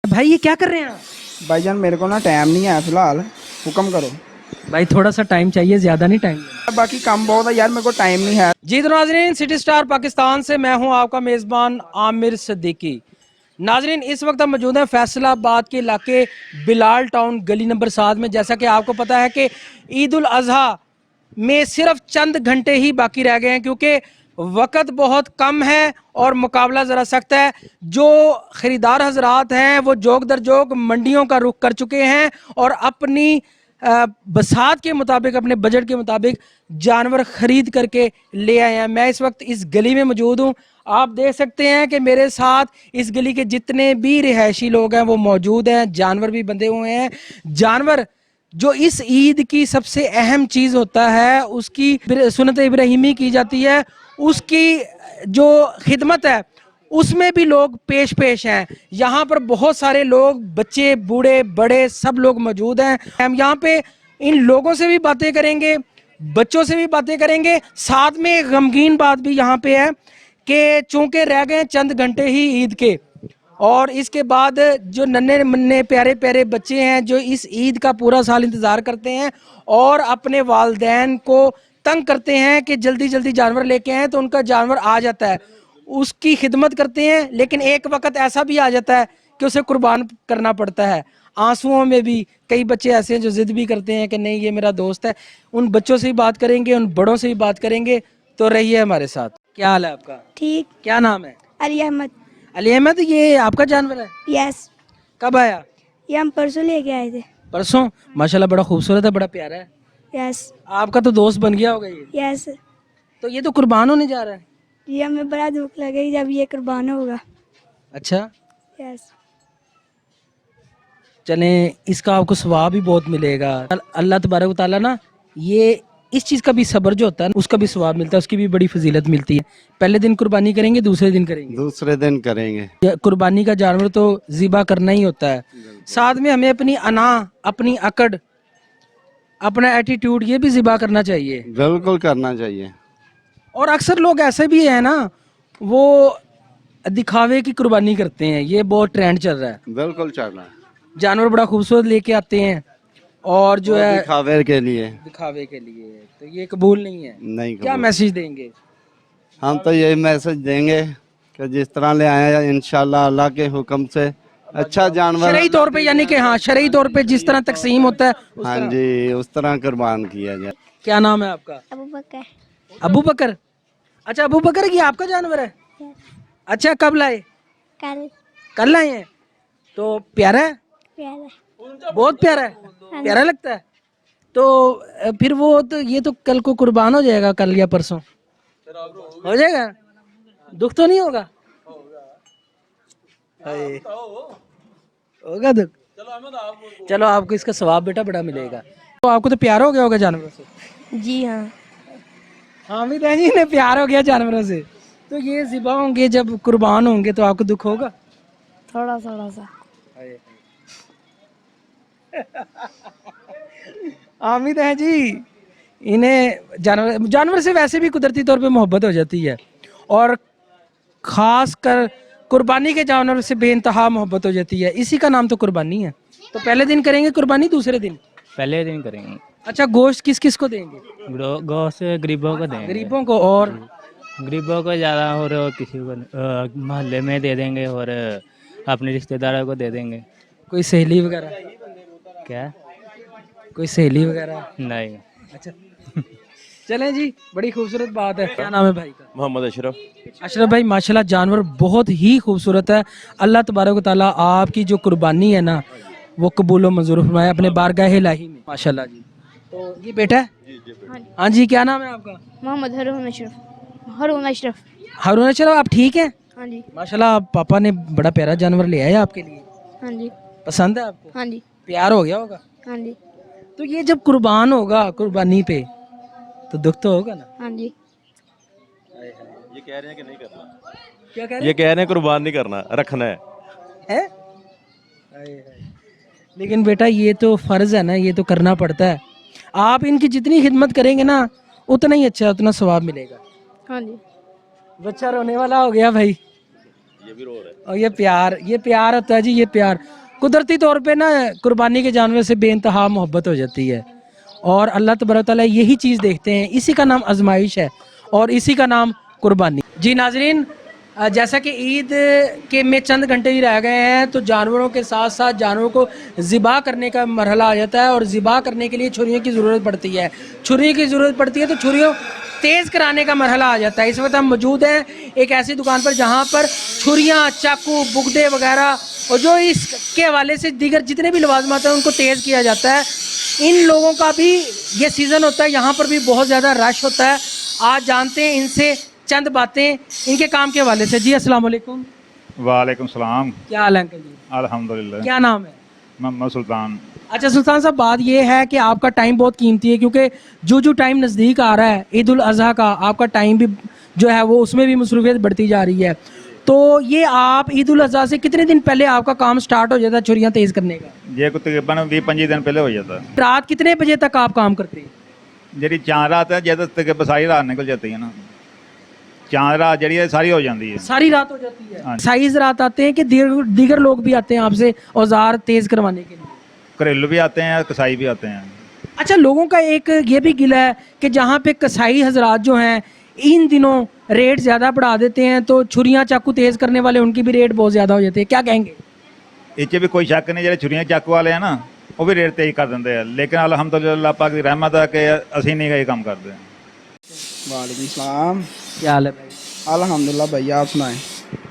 भाई ये क्या कर रहे हैं आप? भाईजान मेरे को ना टाइम नहीं है फिलहाल, हुक्म करो। भाई थोड़ा सा टाइम चाहिए, ज्यादा नहीं टाइम। बाकी काम बहुत है यार, मेरे को टाइम नहीं है। जी तो नाजरीन, सिटी स्टार पाकिस्तान से मैं हूं आपका मेज़बान आमिर सिद्दीकी। नाजरीन, इस वक्त हम मौजूद हैं फैसलाबाद के इलाके बिलाल टाउन गली नंबर 7 में। जैसा कि आपको पता है कि ईद उल अजहा में सिर्फ चंद घंटे ही बाकी रह गए हैं, क्योंकि वक्त बहुत कम है और मुकाबला ज़रा सख्त है। जो ख़रीदार हजरात हैं वो जोग दर जोग मंडियों का रुख कर चुके हैं और अपनी बसात के मुताबिक, अपने बजट के मुताबिक जानवर खरीद करके ले आए हैं। मैं इस वक्त इस गली में मौजूद हूँ। आप देख सकते हैं कि मेरे साथ इस गली के जितने भी रिहायशी लोग हैं वो मौजूद हैं। जानवर भी बंधे हुए हैं। जानवर जो इस ईद की सबसे अहम चीज़ होता है, उसकी सुन्नत इब्राहिमी की जाती है, उसकी जो खिदमत है उसमें भी लोग पेश हैं। यहाँ पर बहुत सारे लोग, बच्चे बूढ़े बड़े सब लोग मौजूद हैं। हम यहाँ पे इन लोगों से भी बातें करेंगे, बच्चों से भी बातें करेंगे। साथ में एक गमगीन बात भी यहाँ पे है कि चूंकि रह गए चंद घंटे ही ईद के, और इसके बाद जो नन्हे मुन्ने प्यारे प्यारे बच्चे हैं जो इस ईद का पूरा साल इंतज़ार करते हैं और अपने वालिदैन को तंग करते हैं कि जल्दी जल्दी जानवर लेके आएँ, तो उनका जानवर आ जाता है, उसकी खिदमत करते हैं। लेकिन एक वक्त ऐसा भी आ जाता है कि उसे कुर्बान करना पड़ता है। आंसुओं में भी कई बच्चे ऐसे हैं जो ज़िद भी करते हैं कि नहीं ये मेरा दोस्त है। उन बच्चों से भी बात करेंगे, उन बड़ों से भी बात करेंगे। तो रहिए हमारे साथ। क्या हाल है आपका? ठीक। क्या नाम है? अली अहमद। अली अहमद, ये आपका जानवर है? यस। कब आया? ये हम परसों लेके आए थे। परसों? माशाल्लाह बड़ा खूबसूरत है, बड़ा प्यारा है। यस। आपका तो दोस्त बन गया होगा ये। यस। तो ये तो कुर्बान होने जा रहा है। ये हमें बड़ा दुख लगे जब ये कुर्बान होगा। अच्छा, यस। चलें, इसका आपको सवाब भी बहुत मिलेगा। अल्लाह तबारक व तआला ना, ये इस चीज़ का भी सब्र जो होता है उसका भी सवाब मिलता है, उसकी भी बड़ी फजीलत मिलती है। पहले दिन कुर्बानी करेंगे, दूसरे दिन करेंगे? दूसरे दिन करेंगे। कुर्बानी का जानवर तो ज़िबा करना ही होता है। साथ में हमें अपनी अना, अपनी अकड़, अपना एटीट्यूड ये भी ज़िबा करना चाहिए। बिल्कुल करना चाहिए। और अक्सर लोग ऐसे भी हैं ना, वो दिखावे की कुर्बानी करते हैं। ये बहुत ट्रेंड चल रहा है। बिल्कुल चल रहा है। जानवर बड़ा खूबसूरत लेके आते हैं और जो है दिखावे के लिए। दिखावे के लिए, तो ये कबूल नहीं है। नहीं क्या कबूल। मैसेज देंगे? हम तो यही मैसेज देंगे कि जिस तरह ले आए हैं इंशाल्लाह अल्लाह के हुक्म से अच्छा जानवर, शरई तौर पे, यानी कि हाँ, शरई तौर पे जिस तरह तकसीम होता है उस हाँ तरह। जी, उस तरह कुर्बान किया जाए। क्या नाम है आपका? अबू बकर। अबू बकर। अच्छा, अबू बकर, ये आपका जानवर है? अच्छा, कब लाए? कल। कल लाए हैं? तो प्यारा है? प्यारा। बहुत प्यारा है? प्यारा लगता है? तो फिर वो तो ये तो कल को कुर्बान हो जाएगा, कल या परसों हो जाएगा। दुख तो नहीं होगा? होगा दुख। चलो, आपको इसका सवाब बेटा बड़ा मिलेगा। तो आपको तो प्यार हो गया होगा जानवरों से? जी हाँ। हामिद है जी ने प्यार हो गया जानवरों से। तो ये ज़िबा होंगे, जब कुर्बान होंगे तो आपको दुख होगा? थोड़ा थोड़ा सा। हामिद है जी, इन्हें जानवर से वैसे भी कुदरती तौर पे मोहब्बत हो जाती है, और ख़ास कर कुर्बानी के जानवर से बेइंतहा मोहब्बत हो जाती है। इसी का नाम तो कुर्बानी है। तो पहले दिन करेंगे कुर्बानी, दूसरे दिन? पहले दिन करेंगे। अच्छा, गोश्त किस किस को देंगे? गोश्त गरीबों को देंगे। गरीबों को? और गरीबों को ज़्यादा, और किसी को मोहल्ले में दे देंगे, और अपने रिश्तेदारों को दे देंगे। कोई सहेली वगैरह? क्या? कोई सहेली वगैरह? नहीं। अच्छा चलें जी, बड़ी खूबसूरत बात है। क्या नाम है भाई का? मोहम्मद अशरफ। अशरफ भाई, माशाल्लाह जानवर बहुत ही खूबसूरत है। अल्लाह तबारक व तआला आपकी जो कुर्बानी है ना वो कबूल व मंजूर फरमाए अपने बारगाह इलाही में, माशाल्लाह जी। तो ये बेटा है? हाँ जी, क्या नाम है आपका? मोहम्मद हारून अशरफ। हारून अशरफ। हारून अशरफ, आप ठीक हैं? हाँ जी। माशाल्लाह, पापा ने बड़ा प्यारा जानवर ले आया आपके लिए। हाँ जी। पसंद है आपको? हाँ जी। प्यार हो गया होगा? हाँ जी। तो ये जब कुर्बान होगा कुर्बानी पे तो दुख तो होगा ना? हाँ जी। ये कह रहे हैं कि नहीं करना। क्या कह ये कह रहे हैं कुर्बान नहीं करना, रखना है। है? लेकिन बेटा ये तो फर्ज है ना, ये तो करना पड़ता है। आप इनकी जितनी खिदमत करेंगे ना उतना ही अच्छा, उतना सवाब मिलेगा। हाँ जी। बच्चा रोने वाला हो गया भाई। ये ये भी रो रहा है। और ये प्यार होता है जी, ये प्यार कुदरती तौर पे ना कुर्बानी के जानवर से बेइंतहा मोहब्बत हो जाती है। और अल्लाह तबारक तआला यही चीज़ देखते हैं, इसी का नाम आजमाइश है और इसी का नाम कुर्बानी। जी नाजरीन, जैसा कि ईद के में चंद घंटे ही रह गए हैं तो जानवरों के साथ साथ जानवरों को ज़िबा करने का मरहला आ जाता है और ज़िबा करने के लिए छुरियों की ज़रूरत पड़ती है। छुरी की ज़रूरत पड़ती है तो छुरियों तेज़ कराने का मरहला आ जाता है। इस वक्त हम मौजूद हैं एक ऐसी दुकान पर जहाँ पर छुरियाँ, चाकू, बुगदे वगैरह और जो इसके हवाले से दीगर जितने भी लवाजमात हैं उनको तेज़ किया जाता है। इन लोगों का भी ये सीज़न होता है, यहाँ पर भी बहुत ज़्यादा रश होता है। आज जानते हैं इनसे चंद बातें इनके काम के हवाले से। जी अस्सलाम वालेकुम। वालेकुम सलाम। क्या हाल है अंकल जी? अल्हम्दुलिल्लाह। क्या नाम है? मोहम्मद सुल्तान। अच्छा सुल्तान साहब, बात ये है कि आपका टाइम बहुत कीमती है क्योंकि जो टाइम नज़दीक आ रहा है ईद उल अज़हा का, आपका टाइम भी जो है वो उसमें भी मसरूफियत बढ़ती जा रही है। तो ये आप ईद उल अज़हा से कितने दिन पहले आपका काम स्टार्ट हो जाता है छुरियाँ तेज़ करने का? ये को तकरीबन 20-25 दिन पहले हो जाता है। रात कितने बजे तक आप काम करते हैं? जी चांद रात है जब तक सारी रात निकल जाती है ना, चांद रात जी है सारी हो जाती है। सारी रात हो जाती है। हाँ। साइज रात आते हैं कि दीगर लोग भी आते हैं आपसे औजार तेज़ करवाने के लिए? घरेलू भी आते हैं, कसाई भी आते हैं। अच्छा, लोगों का एक ये भी गिला है कि जहाँ पे कसाई हजरात जो हैं इन दिनों रेट ज़्यादा बढ़ा देते हैं तो छुरियाँ चाकू तेज़ करने वाले उनकी भी रेट बहुत ज़्यादा हो जाती है, क्या कहेंगे? इस भी कोई शक नहीं, जो छुरियाँ चाकू वाले हैं ना वो भी रेट तेज कर देंगे हैं, लेकिन अल्हम्दुलिल्लाह पाक की रहमत है कि असी नहीं ये काम करते। वालेकुम सलाम। क्या हाल है भाई? अल्हम्दुलिल्लाह भैया, आप सुनाएं।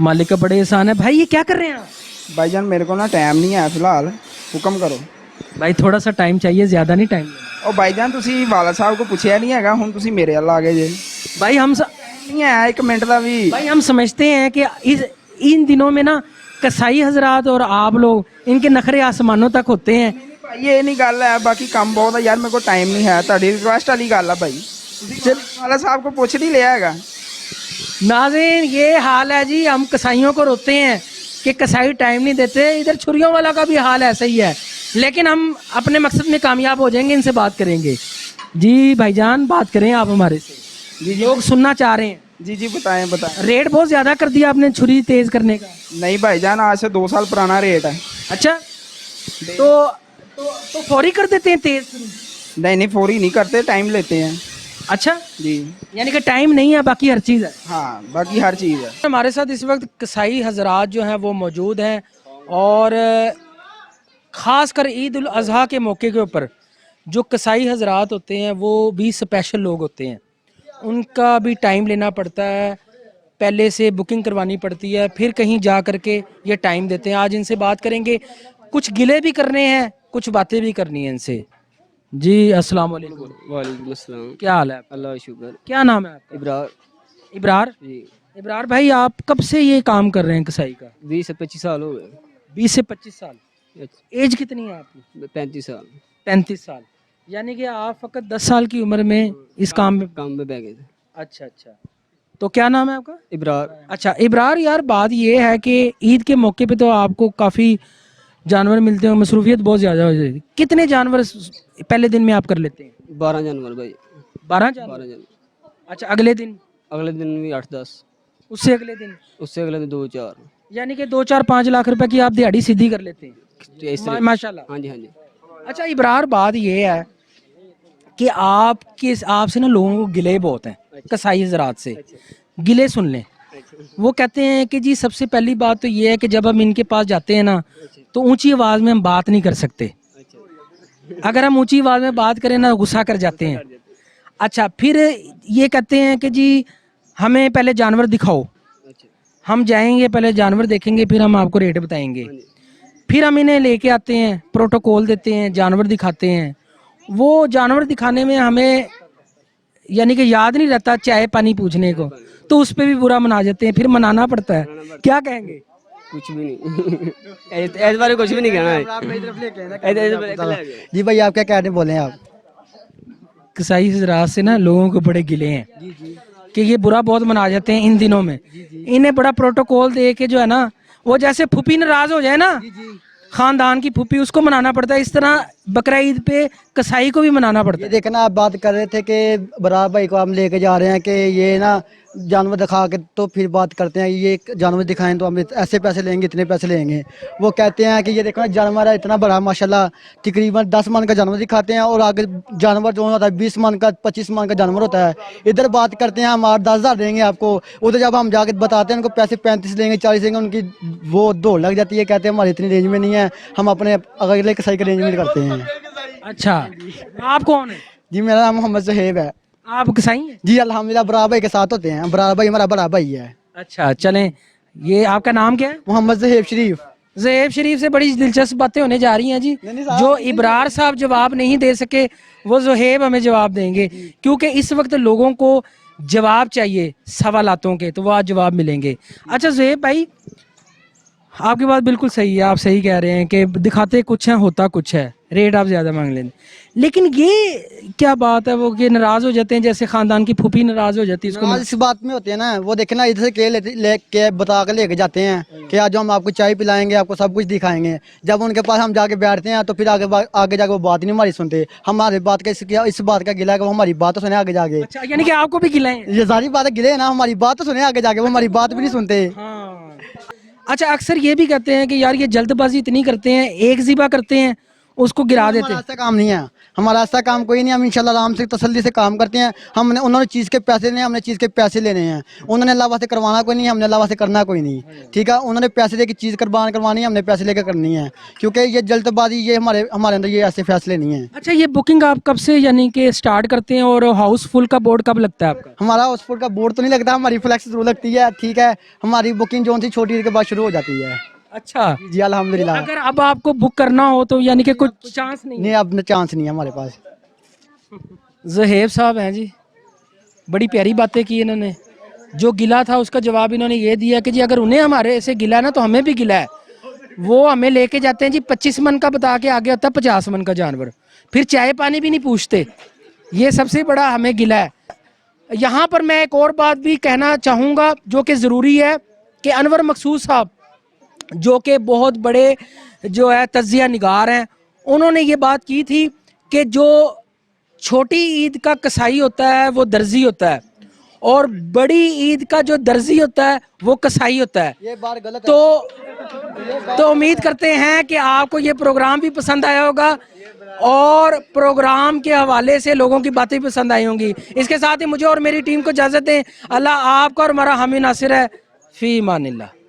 मालिक का बड़े एहसान है। भाई ये क्या कर रहे हैं आप? भाईजान मेरे को ना टाइम नहीं है फिलहाल, हुक्म करो। भाई थोड़ा सा टाइम चाहिए, ज़्यादा नहीं टाइम। ਉਹ ਭਾਈਜਾਨ ਤੁਸੀਂ ਵਾਲਾ ਸਾਹਿਬ ਕੋ ਪੁੱਛਿਆ ਨਹੀਂ ਹੈਗਾ, ਹੁਣ ਤੁਸੀਂ ਮੇਰੇ ਵੱਲ ਆ ਗਏ ਜੇ। भाई ਨਹੀਂ ਹੈ 1 ਮਿੰਟ ਦਾ ਵੀ। भाई हम समझते हैं कि इन दिनों में ना कसाई हजरात और आप लोग इनके नखरे आसमानों तक होते हैं। ਭਾਈ ਇਹ ਨਹੀਂ ਗੱਲ ਹੈ, ਬਾਕੀ ਕੰਮ ਬਹੁਤ ਹੈ ਯਾਰ, ਮੇਰੇ ਕੋਲ ਟਾਈਮ ਨਹੀਂ ਹੈ। ਤੁਹਾਡੀ ਰਿਕੁਐਸਟ ਵਾਲੀ ਗੱਲ ਆ ਭਾਈ, ਤੁਸੀਂ ਵਾਲਾ ਸਾਹਿਬ ਕੋ ਪੁੱਛ ਨਹੀਂ ਲਿਆ ਹੈਗਾ। नाज़रीन ये हाल है जी, हम कसाईयों को रोते हैं कि कसाई टाइम नहीं देते, इधर छुरियों वाला का भी हाल ऐसा ही है। लेकिन हम अपने मकसद में कामयाब हो जाएंगे, इनसे बात करेंगे। जी भाईजान बात करें आप हमारे से, जी लोग सुनना चाह रहे हैं। जी जी बताएं बताएं। रेट बहुत ज़्यादा कर दिया आपने छुरी तेज़ करने का। नहीं भाईजान, आज से 2 साल पुराना रेट है। अच्छा तो फौरी कर देते हैं तेज़? नहीं नहीं, फौरी नहीं करते, टाइम लेते हैं। अच्छा जी यानी कि टाइम नहीं है, बाकी हर चीज़ है। हाँ, बाकी हर चीज़ है। हमारे साथ इस वक्त कसाई हजरात जो हैं वो मौजूद हैं और ख़ास कर ईद उल अज़हा के मौके के ऊपर जो कसाई हजरात होते हैं वो भी स्पेशल लोग होते हैं, उनका भी टाइम लेना पड़ता है, पहले से बुकिंग करवानी पड़ती है, फिर कहीं जा कर के ये टाइम देते हैं। आज इनसे बात करेंगे, कुछ गिले भी करने हैं, कुछ बातें भी करनी है इनसे। जी अस्सलाम वालेकुम। वालेकुम अस्सलाम। क्या हाल है? अल्लाह का शुक्र। क्या नाम है आपका? इब्रार। इब्रार जी इब्रार भाई, आप कब से ये काम कर रहे हैं कसाई का? 20 से 25 साल हो गए। 20 से 25 साल। एज कितनी है आपकी? 35 साल। 35 साल, यानी कि आप फकत 10 साल की उम्र में इस काम में बह गए थे। अच्छा अच्छा, तो क्या नाम है आपका? इब्रार। अच्छा इब्रार, यार बात ये है कि ईद के मौके पे तो आपको काफ़ी जानवर मिलते हैं, मसरूफियत बहुत ज़्यादा हो जाती है। कितने जानवर पहले दिन में आप कर लेते हैं? 12 जानवर भाई। 12 जानवर? 12 जानवर। अच्छा, अगले दिन? अगले दिन भी 8-10। उससे अगले दिन? उससे अगले दिन 2-4। यानी कि 2-4-5 लाख रुपए की आप दिहाड़ी सीधी कर लेते हैं। इस तरह। माशाल्लाह। हाँ जी हाँ जी। अच्छा इब्रार, बात ये है कि आपसे ना लोगों को गिले बहुत हैं, कसाई हजरात से गिले सुन लें। वो कहते हैं कि जी सबसे पहली बात तो ये है कि जब हम इनके पास जाते हैं ना तो ऊंची आवाज़ में हम बात नहीं कर सकते, अगर हम ऊंची आवाज़ में बात करें ना गुस्सा कर जाते हैं। अच्छा, फिर ये कहते हैं कि जी हमें पहले जानवर दिखाओ, हम जाएंगे पहले जानवर देखेंगे फिर हम आपको रेट बताएंगे। फिर हम इन्हें लेके आते हैं, प्रोटोकॉल देते हैं, जानवर दिखाते हैं। वो जानवर दिखाने में हमें यानी कि याद नहीं रहता चाय पानी पूछने को, तो उस पर भी बुरा मना जाते हैं, फिर मनाना पड़ता है। क्या कहेंगे? कुछ भी नहीं इस बारे कुछ भी नहीं कहना है। जी भाई आप क्या कहने बोले हैं आप? कसाई हजरात से ना लोगों को बड़े गिले हैं कि ये बुरा बहुत मना जाते हैं इन दिनों में। इन्हें बड़ा प्रोटोकॉल दे के जो है ना, वो जैसे फूफी नाराज हो जाए ना, खानदान की फूफी, उसको मनाना पड़ता है। इस तरह बकरा ईद पे कसाई को भी मनाना पड़ता ये है। देखना, आप बात कर रहे थे कि बरार भाई को हम लेके जा रहे हैं कि ये ना जानवर दिखा के तो फिर बात करते हैं ये जानवर दिखाएं तो हम ऐसे पैसे लेंगे, इतने पैसे लेंगे। वो कहते हैं कि ये देखो ना जानवर है इतना बड़ा माशाल्लाह, तकरीबन 10 मन का जानवर दिखाते हैं और आगे जानवर जो होता है 20 मन का 25 मन का जानवर होता है। इधर बात करते हैं हम 8-10 हज़ार देंगे आपको, उधर जब हम जाके बताते हैं उनको पैसे 35 लेंगे 40 लेंगे, उनकी वो दौड़ लग जाती है, कहते हैं हमारी इतनी रेंज में नहीं है, हम अपने अगले कसाई के रेंज में करते हैं। अच्छा, आप कौन है? जी मेरा नाम मोहम्मद सुहेब है। आप कसाई हैं? जी अल्हम्दुलिल्लाह बड़ा भाई के साथ होते हैं, बड़ा भाई हमारा बड़ा भाई है। अच्छा चलें, ये आपका नाम क्या है? मोहम्मद सुहेब शरीफ। ज़ेब शरीफ से बड़ी दिलचस्प बातें होने जा रही हैं जी। जो इब्रार साहब जवाब नहीं दे सके वो ज़ुहेब हमें जवाब देंगे, क्योंकि इस वक्त लोगों को जवाब चाहिए सवालातों के, तो वो आज जवाब मिलेंगे। अच्छा ज़ुहेब भाई, आपकी बात बिल्कुल सही है, आप सही कह रहे हैं कि दिखाते कुछ है होता कुछ है, रेट आप ज़्यादा मांग लेंगे। लेकिन ये क्या बात है वो कि नाराज़ हो जाते हैं, जैसे ख़ानदान की फूफी नाराज़ हो जाती है इसको? इस बात में होते हैं ना, वो देखे ना इधर से के बता के लेके जाते हैं कि आज हम आपको चाय पिलाएंगे, आपको सब कुछ दिखाएंगे। जब उनके पास हम जाके बैठते हैं तो फिर आगे जाके वो बात नहीं हमारी सुनते। हमारे बात का इस बात का गिला है कि वो हमारी बात तो सुने आगे जाके। अच्छा, यानी कि आपको भी गिलाएं? ये सारी बातें गिले है ना, हमारी बात तो सुने आगे जाके, वो हमारी बात भी नहीं सुनते। हाँ। अच्छा, अक्सर ये भी कहते हैं कि यार ये जल्दबाजी इतनी करते हैं, एक ज़िबा करते हैं उसको गिरा देते हमारा हैं। ऐसा काम नहीं है, हमारा ऐसा काम कोई नहीं, हम इंशाल्लाह आराम से तसल्ली से काम करते हैं। हमने उन्होंने चीज़ के पैसे लेने, हमने चीज़ के पैसे लेने हैं। उन्होंने अल्लाह वास्ते करवाना कोई नहीं, हमने अल्लाह वास्ते करना कोई नहीं, ठीक है। उन्होंने पैसे दे के चीज़ करवानी है, हमने पैसे लेकर करनी है, क्योंकि ये जल्दबाजी ये हमारे अंदर ये ऐसे फैसले नहीं हैं। अच्छा, ये बुकिंग आप कब से यानी कि स्टार्ट करते हैं और हाउसफुल का बोर्ड कब लगता है आपका? हमारा हाउसफुल का बोर्ड तो नहीं लगता, हमारी फ्लैक्स जरूर लगती है, ठीक है। हमारी बुकिंग जो सी छोटी ईद के बाद शुरू हो जाती है। अच्छा जी अल्हम्दुलिल्लाह। अगर अब आपको बुक करना हो तो यानी कि कुछ चांस नहीं? नहीं, अब चांस नहीं है हमारे पास। ज़ुहेब साहब हैं जी, बड़ी प्यारी बातें की इन्होंने। जो गिला था उसका जवाब इन्होंने ये दिया कि जी अगर उन्हें हमारे ऐसे गिला है ना तो हमें भी गिला है। वो हमें लेके जाते हैं जी 25 मन का बता के, आगे होता है 50 मन का जानवर, फिर चाय पानी भी नहीं पूछते। ये सबसे बड़ा हमें गिला है। यहाँ पर मैं एक और बात भी कहना चाहूँगा जो कि ज़रूरी है कि अनवर मकसूद साहब जो कि बहुत बड़े जो है तजिया निगार हैं, उन्होंने ये बात की थी कि जो छोटी ईद का कसाई होता है वो दर्जी होता है और बड़ी ईद का जो दर्जी होता है वो कसाई होता है। ये बात गलत तो उम्मीद करते हैं कि आपको ये प्रोग्राम भी पसंद आया होगा और प्रोग्राम के हवाले से लोगों की बातें भी पसंद आई होंगी। इसके साथ ही मुझे और मेरी टीम को इजाज़त दें। अल्लाह आपका और हमारा हामी नासिर है। फी मानिल्लाह।